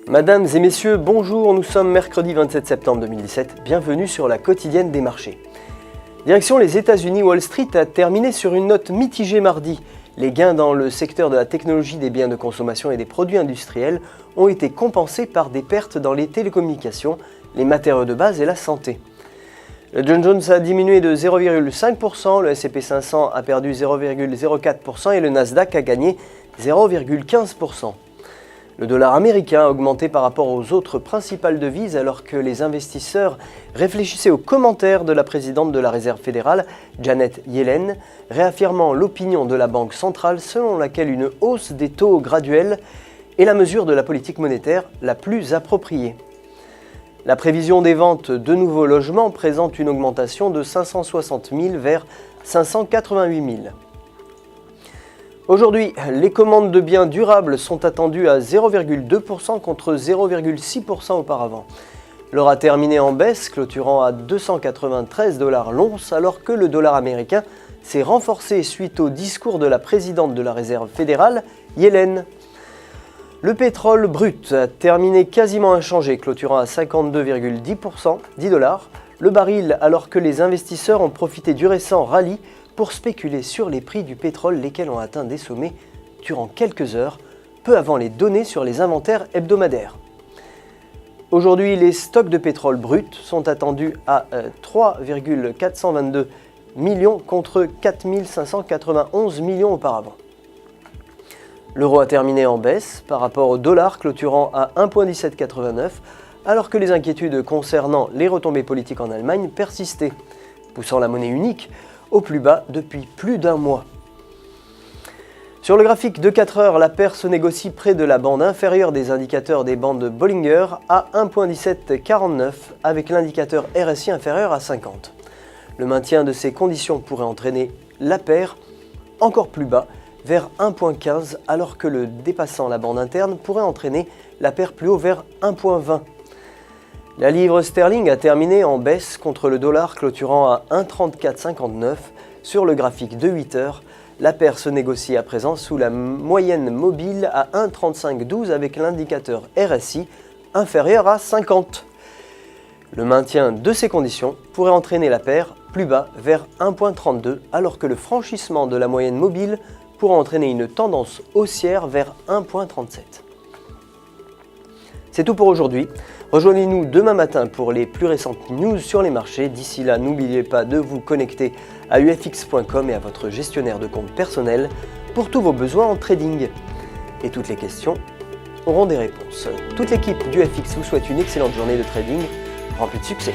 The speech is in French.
Mesdames et messieurs, bonjour, nous sommes mercredi 27 septembre 2017, bienvenue sur la quotidienne des marchés. Direction les États-Unis, Wall Street a terminé sur une note mitigée mardi. Les gains dans le secteur de la technologie, des biens de consommation et des produits industriels ont été compensés par des pertes dans les télécommunications, les matériaux de base et la santé. Le Dow Jones a diminué de 0,5%, le S&P 500 a perdu 0,04% et le Nasdaq a gagné 0,15%. Le dollar américain a augmenté par rapport aux autres principales devises alors que les investisseurs réfléchissaient aux commentaires de la présidente de la Réserve fédérale, Janet Yellen, réaffirmant l'opinion de la Banque centrale selon laquelle une hausse des taux graduelle est la mesure de la politique monétaire la plus appropriée. La prévision des ventes de nouveaux logements présente une augmentation de 560 000 vers 588 000. Aujourd'hui, les commandes de biens durables sont attendues à 0,2% contre 0,6% auparavant. L'or a terminé en baisse, clôturant à 293 $ l'once, alors que le dollar américain s'est renforcé suite au discours de la présidente de la Réserve fédérale, Yellen. Le pétrole brut a terminé quasiment inchangé, clôturant à 52,10 $, le baril, alors que les investisseurs ont profité du récent rallye pour spéculer sur les prix du pétrole, lesquels ont atteint des sommets durant quelques heures, peu avant les données sur les inventaires hebdomadaires. Aujourd'hui, les stocks de pétrole brut sont attendus à 3,422 millions contre 4 591 millions auparavant. L'euro a terminé en baisse par rapport au dollar, clôturant à 1,1789, alors que les inquiétudes concernant les retombées politiques en Allemagne persistaient, poussant la monnaie unique au plus bas depuis plus d'un mois. Sur le graphique de 4 heures, la paire se négocie près de la bande inférieure des indicateurs des bandes Bollinger à 1,1749 avec l'indicateur RSI inférieur à 50. Le maintien de ces conditions pourrait entraîner la paire encore plus bas vers 1,15 alors que le dépassant la bande interne pourrait entraîner la paire plus haut vers 1,20. La livre sterling a terminé en baisse contre le dollar, clôturant à 1,3459 sur le graphique de 8 heures. La paire se négocie à présent sous la moyenne mobile à 1,3512 avec l'indicateur RSI inférieur à 50. Le maintien de ces conditions pourrait entraîner la paire plus bas vers 1,32 alors que le franchissement de la moyenne mobile pourrait entraîner une tendance haussière vers 1,37. C'est tout pour aujourd'hui. Rejoignez-nous demain matin pour les plus récentes news sur les marchés. D'ici là, n'oubliez pas de vous connecter à ufx.com et à votre gestionnaire de compte personnel pour tous vos besoins en trading. Et toutes les questions auront des réponses. Toute l'équipe d'UFX vous souhaite une excellente journée de trading remplie de succès.